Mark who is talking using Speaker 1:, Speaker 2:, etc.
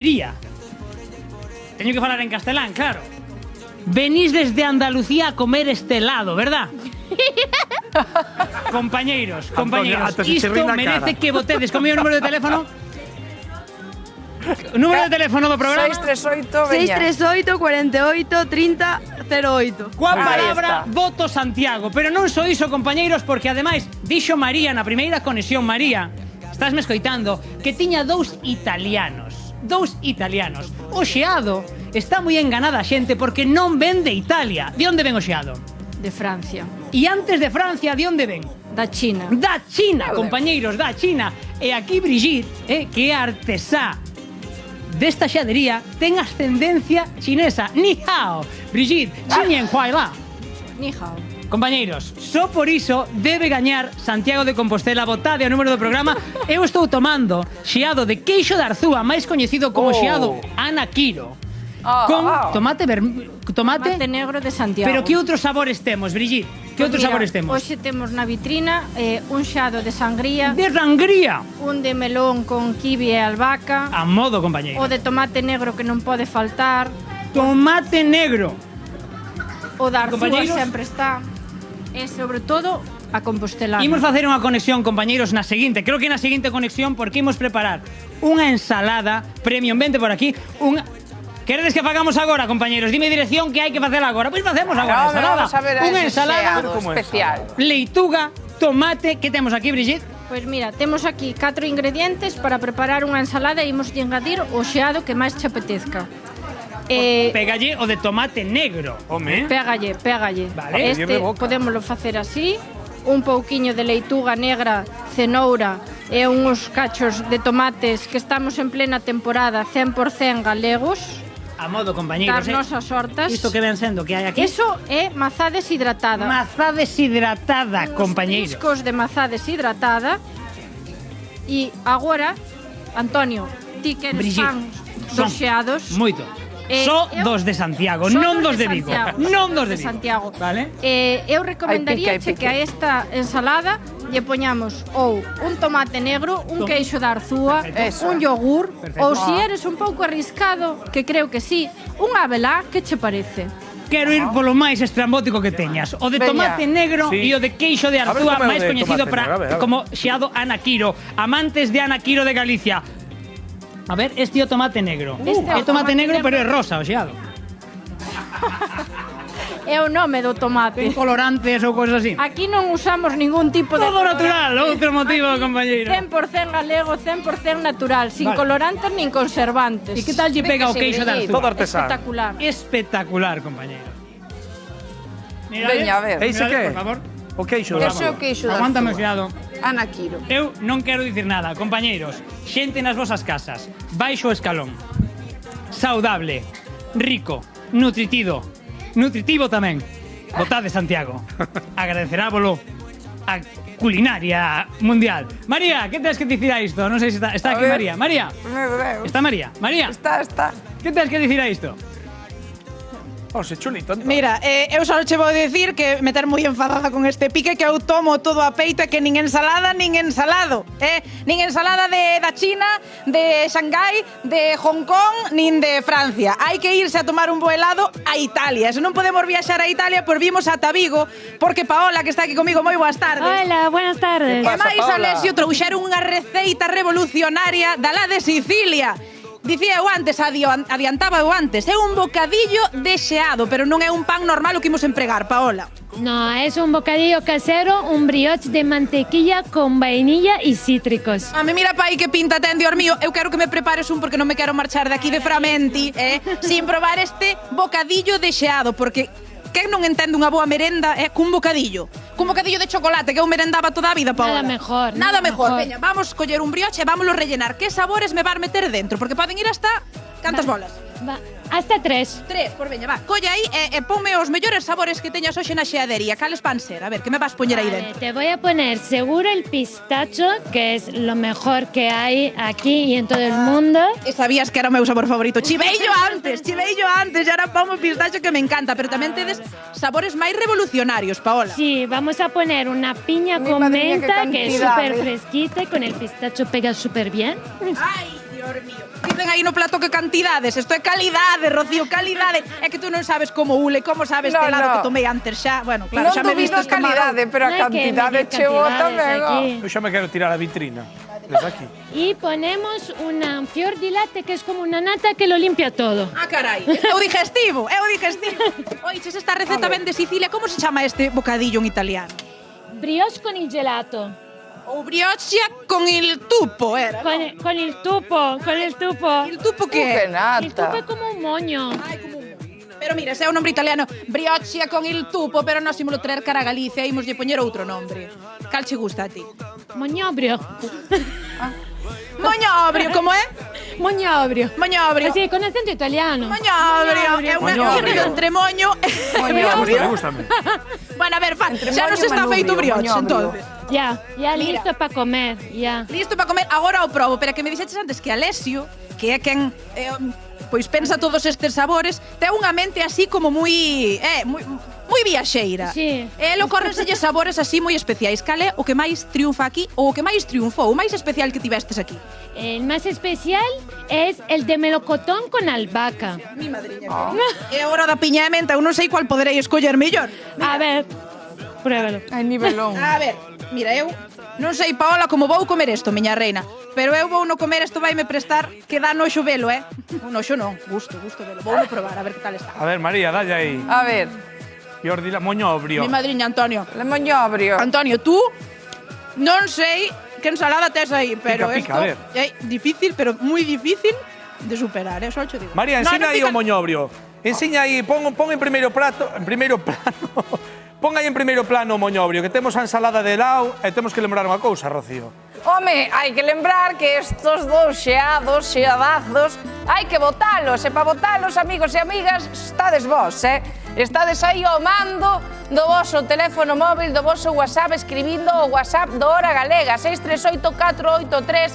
Speaker 1: Teño que falar en castelán, claro. Venís desde Andalucía a comer este helado, ¿verdad? Compañeiros, isto merece que votedes. Comigo o número de teléfono? Número de teléfono do programa?
Speaker 2: 638 48 30 08.
Speaker 1: Coa palabra voto Santiago. Pero non só iso, compañeiros, porque ademais dixo María na primeira conexión, María, estásme escoitando, que tiña dous italianos. O xeado está moi enganada a xente porque non ven de Italia. De onde ven o xeado?
Speaker 2: De Francia.
Speaker 1: E antes de Francia, de onde ven?
Speaker 2: Da China.
Speaker 1: Da China, compañeiros, da China. E aquí Brigitte, que é artesá desta xadería, ten ascendencia chinesa. Ni hao. Brigitte, Xinyen Huaila.
Speaker 2: Ni hao.
Speaker 1: Compañeiros, só por iso debe gañar Santiago de Compostela. Votade ao número do programa. Eu estou tomando xeado de queixo de Arzúa, máis coñecido como xeado anaquiro, con tomate
Speaker 2: negro de Santiago.
Speaker 1: Pero que outros sabores temos, Brigitte? Que outros sabores temos?
Speaker 2: Hoxe temos na vitrina un xeado de sangría.
Speaker 1: De sangría.
Speaker 2: Un de melón con kiwi e albahaca.
Speaker 1: A modo, compañeiro.
Speaker 2: O de tomate negro que non pode faltar.
Speaker 1: Tomate negro.
Speaker 2: O da Arzúa sempre está. E, sobre todo, a compostelana.
Speaker 1: Imos facer unha conexión, compañeiros, na seguinte. Creo que na seguinte conexión, porque imos preparar unha ensalada premium. Vente por aquí. Queredes que fagamos agora, compañeiros? Dime dirección que hai que facer agora. Pois facemos agora ensalada.
Speaker 3: Unha ensalada especial.
Speaker 1: Leituga, tomate. Que temos aquí, Brigitte?
Speaker 2: Pois mira, temos aquí 4 ingredientes para preparar unha ensalada e imos engadir o xeado que máis che apetezca.
Speaker 1: Pégalle o de tomate negro.
Speaker 2: Pégalle.
Speaker 1: Vale.
Speaker 2: Podémoslo facer así. Un pouquiño de leituga negra, cenoura e uns cachos de tomates que estamos en plena temporada 100% galegos.
Speaker 1: A modo, compañeiros.
Speaker 2: Das nosas hortas.
Speaker 1: Isto que ven sendo que hai aquí?
Speaker 2: Eso é mazá deshidratada.
Speaker 1: Mazá deshidratada, compañeiros.
Speaker 2: Discos de mazá deshidratada. E agora, Antonio, ti que eres fan dos xeados.
Speaker 1: Moito. Só dos de Santiago, non dos de Vigo. Non dos de
Speaker 2: Santiago.
Speaker 1: Vale?
Speaker 2: Eu recomendaría que a esta ensalada lle poñamos ou un tomate negro, un queixo de Arzúa, un yogur, ou se eres un pouco arriscado, que creo que sí, un abelá, que che parece?
Speaker 1: Quero ir polo máis estrambótico que teñas. O de tomate negro e o de queixo de Arzúa, máis coñecido como xeado anaquiro. Amantes de anaquiro de Galicia. A ver, este é o tomate negro. É tomate negro, pero é rosa o xeado.
Speaker 2: É o nome do tomate.
Speaker 1: Ten colorantes ou cousas así.
Speaker 2: Aquí non usamos ningún tipo de...
Speaker 1: Todo natural, outro motivo, compañeiro.
Speaker 2: 100% galego, 100% natural, sin colorantes nin conservantes.
Speaker 1: E que tal lle pega o queixo de Arzúa?
Speaker 3: Todo artesano.
Speaker 2: Espectacular.
Speaker 1: Espectacular, compañeiro.
Speaker 3: Veña, a ver.
Speaker 1: Eise que? Por favor.
Speaker 3: O queixo de Arzúa.
Speaker 4: Ese é o queixo de
Speaker 1: Aguántame o
Speaker 4: Arzúa.
Speaker 1: xeado.
Speaker 4: Anaquiro.
Speaker 1: Eu non quero dicir nada, compañeiros. Xente nas vosas casas, baixo o escalón. Saudable, rico, nutritivo tamén. Votade Santiago. Agradecerávolo a culinaria mundial. María, que tens que dicir a isto? Non sei se está aquí María. María. Está María. María.
Speaker 4: Está.
Speaker 1: Que tens que dicir a isto?
Speaker 3: Se chulito.
Speaker 5: Mira, eu só che vou dicir que me ter moi enfadada con este pique que eu tomo todo a peito e que nin ensalada nin ensalado. Nin ensalada da China, de Shanghái, de Hong Kong, nin de Francia. Hai que irse a tomar un bo helado a Italia. Se non podemos viaxar a Italia, pois vimos ata Vigo, porque Paola, que está aquí comigo, moi boas tardes.
Speaker 2: Hola, buenas tardes.
Speaker 5: E máis Alessio trouxeron unha receita revolucionaria da la de Sicilia. Dicía eu antes, adiantaba eu antes, é un bocadillo de xeado, pero non é un pan normal o que imos empregar, Paola.
Speaker 6: No, es un bocadillo casero, un brioche de mantequilla con vainilla y cítricos.
Speaker 5: A mí mira pa aí que pinta ten, Dios mío, eu quero que me prepares un porque non me quero marchar de aquí de Framenti, sin probar este bocadillo de xeado, porque quen non entende unha boa merenda cun bocadillo? Cun bocadillo de chocolate que eu merendaba toda a vida, Paola.
Speaker 6: Nada mejor.
Speaker 5: Veña, vamos coller un brioche e vámoslo rellenar. Que sabores me vas meter dentro? Porque poden ir hasta... Cantas bolas?
Speaker 6: Hasta 3.
Speaker 5: 3, por veña, va. Colla aí e ponme os mellores sabores que teñas hoxe na xeadería. Cales van ser? A ver, que me vas poñer aí dentro?
Speaker 6: Te voy a poner seguro el pistacho, que es lo mejor que hay aquí y en todo el mundo.
Speaker 5: E sabías que era o meu sabor favorito. Chiveillo antes, e ahora vamos pistacho que me encanta. Pero tamén tedes sabores máis revolucionarios, Paola.
Speaker 6: Sí, vamos a poner una piña con menta, que es súper fresquita y con el pistacho pega súper bien.
Speaker 5: Ay, Dios mío. Dicen aí no plato que cantidades. Isto é calidade, Rocío, calidade. É que tú non sabes como ule, como sabes este helado que tomei antes xa. Bueno, claro, xa me viste
Speaker 3: este calidade, pero a cantidade chegou tamén.
Speaker 1: Eu xa me quero tirar a vitrina. Desde aquí.
Speaker 6: Y ponemos una fior di latte que es como una nata que lo limpia todo.
Speaker 5: Ah, carai. É o digestivo, é o digestivo. Oiches, esta receta ven de Sicilia. Como se chama este bocadillo en italiano?
Speaker 6: Brioche con il gelato.
Speaker 5: O brioche con il tupo, era.
Speaker 6: Con il tupo, con il tupo.
Speaker 5: Il tupo que é?
Speaker 6: Il tupo è come un moño.
Speaker 5: Pero mira, ese é o nombre italiano, brioche con il tupo, pero nós ímolo traer cara a Galicia e ímoslle poñer outro nombre. Cal che gusta a ti?
Speaker 6: Moñobrio.
Speaker 5: Moñobrio, como é?
Speaker 6: Moñobrio.
Speaker 5: Moñobrio.
Speaker 6: Así, con acento italiano.
Speaker 5: Moñobrio. É un híbrido entre moño e brioche.
Speaker 1: Gústame.
Speaker 5: Bueno, a ver, xa nos está feito brioche, entonces.
Speaker 6: Ya listo para comer, ya.
Speaker 5: Listo para comer, agora o probo, pero que me dixeches antes que Alessio, que é quen pois pensa todos estes sabores, ten unha mente así como moi viaxeira.
Speaker 6: Sí.
Speaker 5: Ele ocórrenselle sabores así moi especiais. Cal é o que máis triunfa aquí ou o que máis triunfou, o máis especial que tivestes aquí?
Speaker 6: El más especial es el de melocotón con albahaca.
Speaker 5: Mi madriña. É a hora da piña de menta, eu non sei cual poderei escoller mellor.
Speaker 6: A ver, pruébalo.
Speaker 3: Ai, nivelón.
Speaker 5: A ver, mira, eu non sei, Paola, como vou comer isto, miña reina, pero eu vou no comer, isto vaime prestar que dá noxo velo, Noxo non, gusto velo. Vou no probar, a ver que tal está.
Speaker 1: A ver, María, dalle aí.
Speaker 3: A ver,
Speaker 1: Fior di moñobrio.
Speaker 5: Mi madriña, Antonio.
Speaker 3: le moñobrio.
Speaker 5: Antonio, tú non sei que ensalada tes aí, pero
Speaker 1: Pica,
Speaker 5: isto
Speaker 1: a ver.
Speaker 5: é difícil, pero moi difícil de superar, só cho digo.
Speaker 1: María,
Speaker 5: No,
Speaker 1: ensina
Speaker 5: non
Speaker 1: aí
Speaker 5: pica-
Speaker 1: o moñobrio. Enseña aí, pon en primeiro plano. Pon aí en primeiro plano o moñobrio, que temos a ensalada de lao e temos que lembrar unha cousa, Rocío.
Speaker 3: Home, hai que lembrar que estos dous xeadazos, hai que botalos. E para botalos, amigos e amigas, estades vos, Estades aí ao mando do voso teléfono móvil, do voso WhatsApp, escribindo o WhatsApp do Hora Galega, 638 483